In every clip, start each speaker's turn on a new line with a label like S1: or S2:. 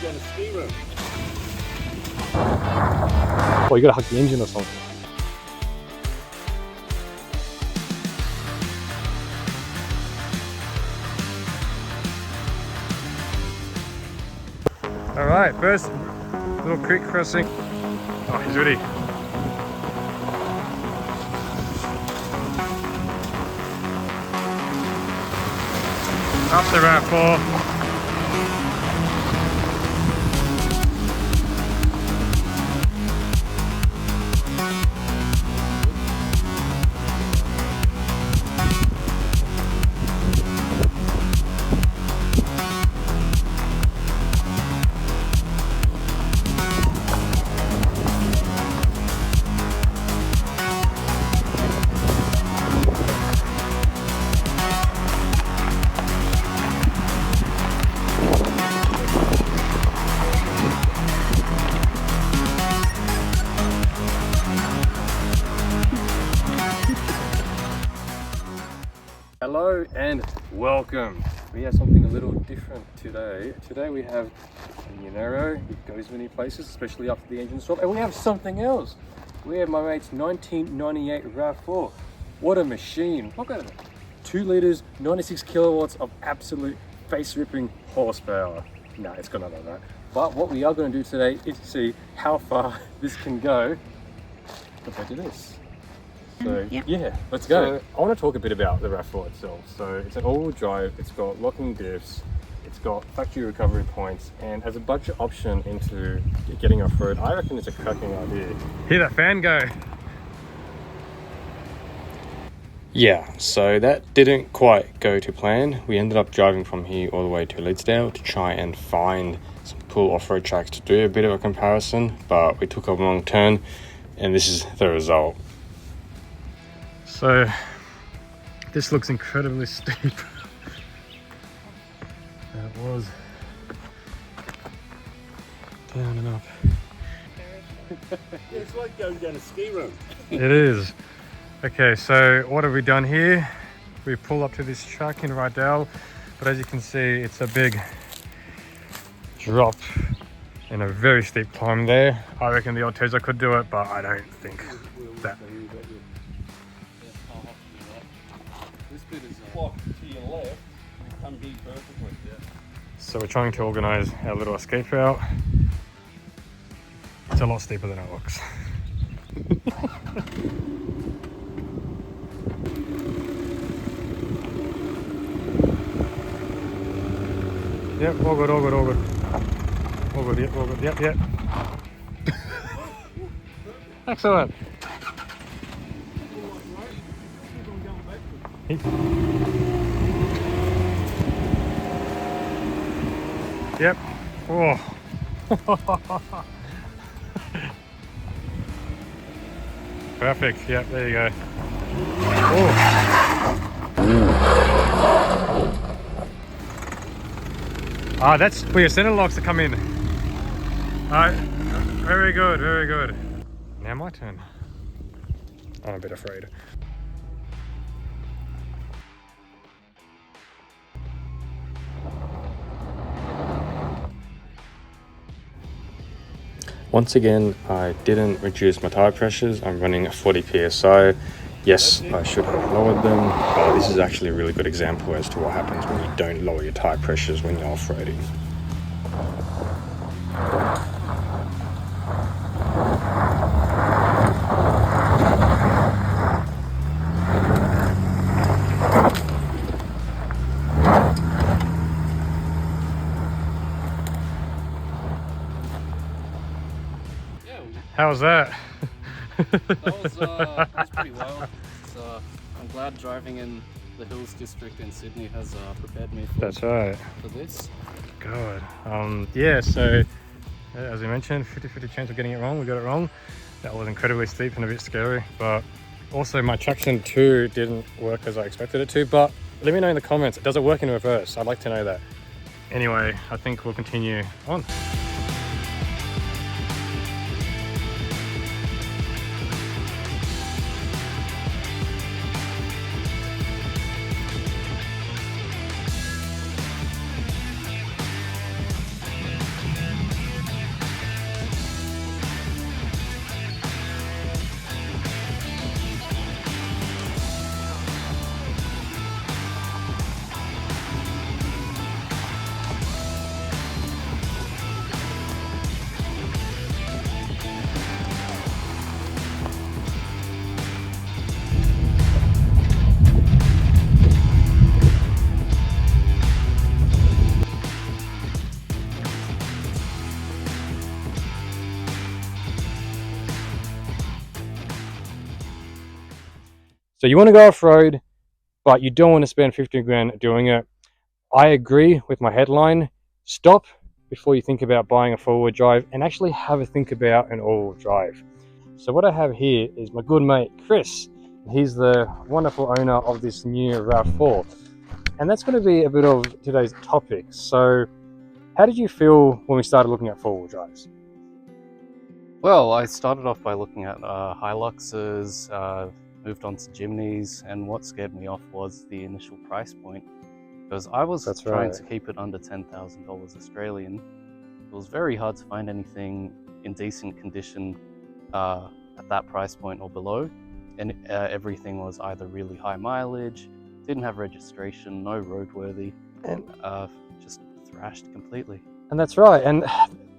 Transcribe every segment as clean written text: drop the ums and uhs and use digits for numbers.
S1: down a ski room.
S2: Oh, you gotta hug the engine or something. All right, first little creek crossing. Oh, he's ready. Up the Rav4. Hello and welcome. We have something a little different today. Today we have a Unero. It goes many places, especially after the engine swap. And we have something else. We have my mate's 1998 Rav4. What a machine. Look at it. 2 litres, 96 kilowatts of absolute face-ripping horsepower. No, it's got none of that. But what we are going to do today is see how far this can go compared to this. So yeah, let's go. So, I want to talk a bit about the Rav4 itself. So it's an all-wheel drive, it's got locking diffs, it's got factory recovery points, and as a budget option into getting off-road, I reckon it's a cracking idea. Hear that fan go? Yeah, so that didn't quite go to plan. We ended up driving from here all the way to Lidsdale to try and find some cool off-road tracks to do a bit of a comparison, but we took a wrong turn, and this is the result. So this looks incredibly steep. It was down and up.
S1: It's like going down a ski room.
S2: It is. Okay, so what have we done here? We pull up to this track in Rydell, but as you can see, it's a big drop and a very steep climb there. I reckon the old Tesla could do it, but I don't think that.
S1: This bit is blocked to your left. You come here perfectly. Yeah.
S2: So we're trying to organise our little escape route. It's a lot steeper than it looks. Yep, all good, all good, all good. All good, yep, all good, yep, yep. Excellent. Yep. Oh. Perfect. Yep, there you go. Ah, that's where your center locks to come in. Alright. Very good, very good. Now my turn. I'm a bit afraid. Once again, I didn't reduce my tire pressures. I'm running 40 psi. Yes, I should have lowered them, but this is actually a really good example as to what happens when you don't lower your tire pressures when you're off-roading. How was that?
S3: That was pretty well. So I'm glad driving in the Hills District in Sydney has prepared me for,
S2: That's right.
S3: for this.
S2: Good. Yeah, so as we mentioned, 50-50 chance of getting it wrong. We got it wrong. That was incredibly steep and a bit scary, but also my traction 2 didn't work as I expected it to, but let me know in the comments, does it work in reverse? I'd like to know that. Anyway, I think we'll continue on. So you want to go off-road, but you don't want to spend 15 grand doing it. I agree with my headline. Stop before you think about buying a four-wheel drive and actually have a think about an all-wheel drive. So what I have here is my good mate Chris. He's the wonderful owner of this new Rav4. And that's going to be a bit of today's topic. So how did you feel when we started looking at four-wheel drives?
S3: Well, I started off by looking at Hiluxes, moved on to Jimneys, and what scared me off was the initial price point. Because I was trying to keep it under $10,000 Australian. It was very hard to find anything in decent condition at that price point or below. And everything was either really high mileage, didn't have registration, no roadworthy, and just thrashed completely.
S2: And that's right. And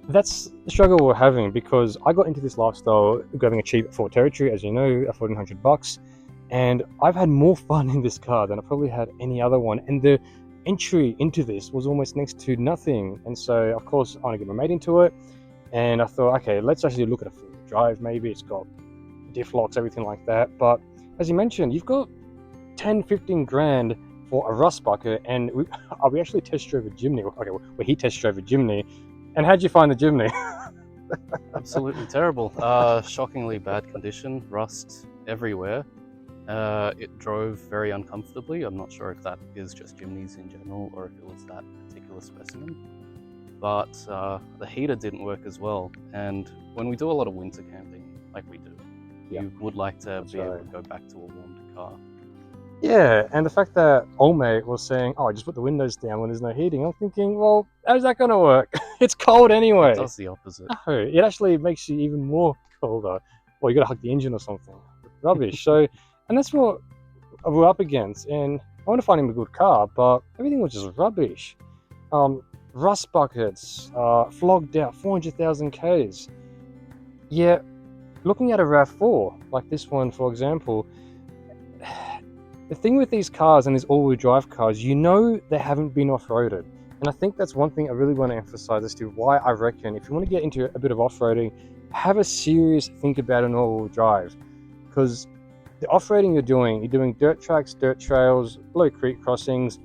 S2: that's the struggle we're having, because I got into this lifestyle grabbing a cheap Rav4 Territory, as you know, at $1,400. And I've had more fun in this car than I probably had any other one. And the entry into this was almost next to nothing. And so, of course, I want to get my mate into it. And I thought, okay, let's actually look at a four-wheel drive. Maybe it's got diff locks, everything like that. But as you mentioned, you've got 10, 15 grand for a rust bucket. And we actually test drove a Jimny. Okay, well, he test drove a Jimny. And how'd you find the Jimny?
S3: Absolutely terrible. Shockingly bad condition, rust everywhere. It drove very uncomfortably. I'm not sure if that is just Jimneys in general or if it was that particular specimen. But the heater didn't work as well. And when we do a lot of winter camping, like we do, you would like to be able to go back to a warmed car.
S2: Yeah, and the fact that old mate was saying, oh, just put the windows down when there's no heating, I'm thinking, well, how's that going to work? It's cold anyway. It
S3: does the opposite.
S2: No, it actually makes you even more colder. Or you got to hug the engine or something. Rubbish. So, and that's what we're up against. And I want to find him a good car, but everything was just rubbish. Rust buckets, flogged out, 400,000 Ks. Yeah, looking at a Rav4, like this one, for example, the thing with these cars and these all-wheel drive cars, you know they haven't been off-roaded. And I think that's one thing I really want to emphasize as to why I reckon if you want to get into a bit of off-roading, have a serious think about an all-wheel drive. Because the off-roading you're doing dirt tracks, dirt trails, below creek crossings.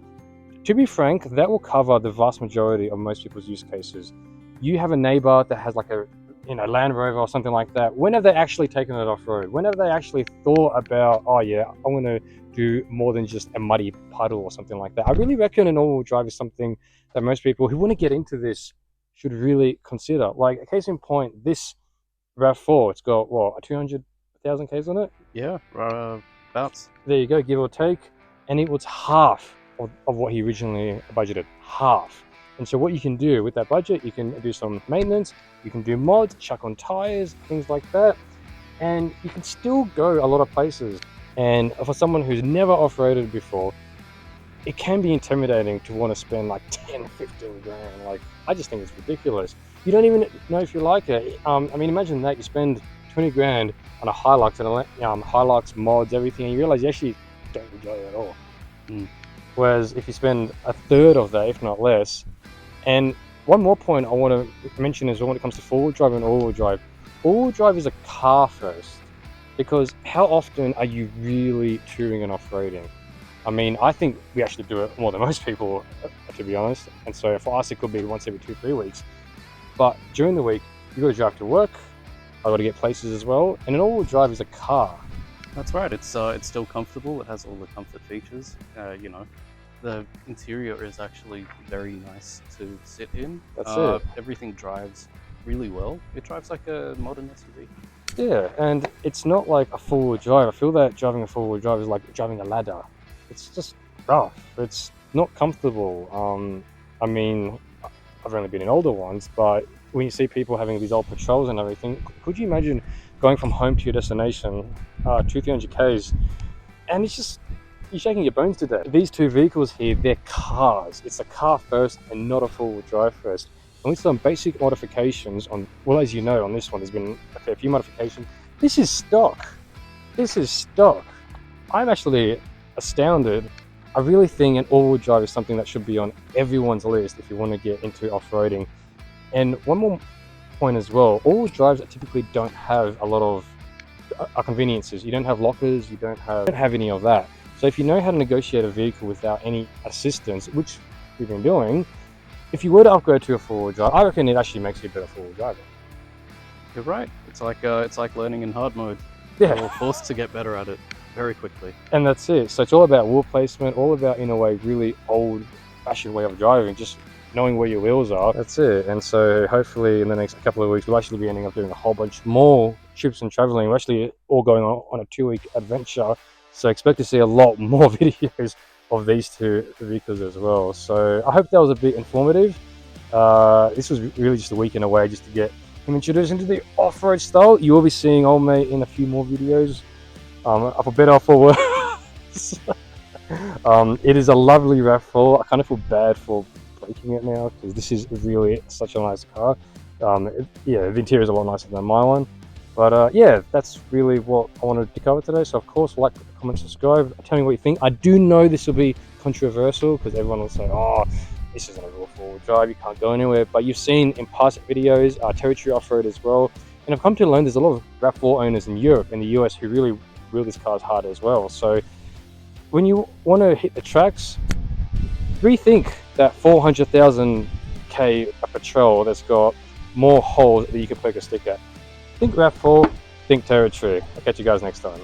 S2: To be frank, that will cover the vast majority of most people's use cases. You have a neighbor that has like a Land Rover or something like that. When have they actually taken it off-road? When have they actually thought about, oh yeah, I want to do more than just a muddy puddle or something like that? I really reckon an all-wheel drive is something that most people who want to get into this should really consider. Like a case in point, this Rav4, it's got what, 200,000 Ks on it?
S3: Yeah, about.
S2: There you go, give or take. And it was half of what he originally budgeted, half. And so what you can do with that budget, you can do some maintenance, you can do mods, chuck on tires, things like that. And you can still go a lot of places. And for someone who's never off-roaded before, it can be intimidating to want to spend like 10, 15 grand. Like, I just think it's ridiculous. You don't even know if you like it. I mean, imagine that you spend 20 grand on a Hilux and Hilux mods, everything, and you realize you actually don't enjoy it at all. Whereas if you spend a third of that, if not less. And one more point I want to mention is when it comes to four-wheel drive and all-wheel drive. All-wheel drive is a car first, because how often are you really touring and off-roading? I mean, I think we actually do it more than most people, to be honest. And so for us, it could be once every 2-3 weeks. But during the week, you got to drive to work. I got to get places as well. And an all-wheel drive is a car.
S3: That's right. It's still comfortable. It has all the comfort features. The interior is actually very nice to sit in.
S2: That's it.
S3: Everything drives really well. It drives like a modern SUV.
S2: Yeah, and it's not like a four-wheel drive. I feel that driving a four-wheel drive is like driving a ladder. It's just rough. It's not comfortable. I mean, I've only been in older ones, but when you see people having these old patrols and everything, could you imagine going from home to your destination, 200-300 Ks, and it's just, you're shaking your bones to death. These two vehicles here, they're cars. It's a car first and not a four-wheel drive first. And with some basic modifications on, well, as you know, on this one, there's been a fair few modifications. This is stock. This is stock. I'm actually astounded. I really think an all-wheel drive is something that should be on everyone's list if you want to get into off-roading. And one more point as well, all-wheel drives typically don't have a lot of conveniences. You don't have lockers, you don't have any of that. So if you know how to negotiate a vehicle without any assistance, which we've been doing, if you were to upgrade to a four-wheel drive, I reckon it actually makes you a better four-wheel driver.
S3: You're right. It's like learning in hard mode.
S2: Yeah.
S3: You're forced to get better at it very quickly.
S2: And that's it. So it's all about wheel placement, all about, in a way, really old-fashioned way of driving, just knowing where your wheels are. That's it. And so hopefully in the next couple of weeks, we'll actually be ending up doing a whole bunch more trips and traveling. We're actually all going on a 2-week adventure. So expect to see a lot more videos of these two vehicles as well. So I hope that was a bit informative. This was really just a weekend away just to get him introduced into the off-road style. You will be seeing old mate in a few more videos. For better or for worse. It is a lovely Rav4. I kind of feel bad for breaking it now because this is really such a nice car. Yeah, the interior is a lot nicer than my one. But yeah, that's really what I wanted to cover today. So of course, like, comment, subscribe, tell me what you think. I do know this will be controversial because everyone will say, oh, this isn't a real four-wheel drive, you can't go anywhere. But you've seen in past videos, Territory off-road as well. And I've come to learn there's a lot of Rav4 owners in Europe and the US who really wheel these cars hard as well. So when you want to hit the tracks, rethink that 400,000 K patrol that's got more holes that you can poke a stick at. Think Rav4, think Territory. I'll catch you guys next time.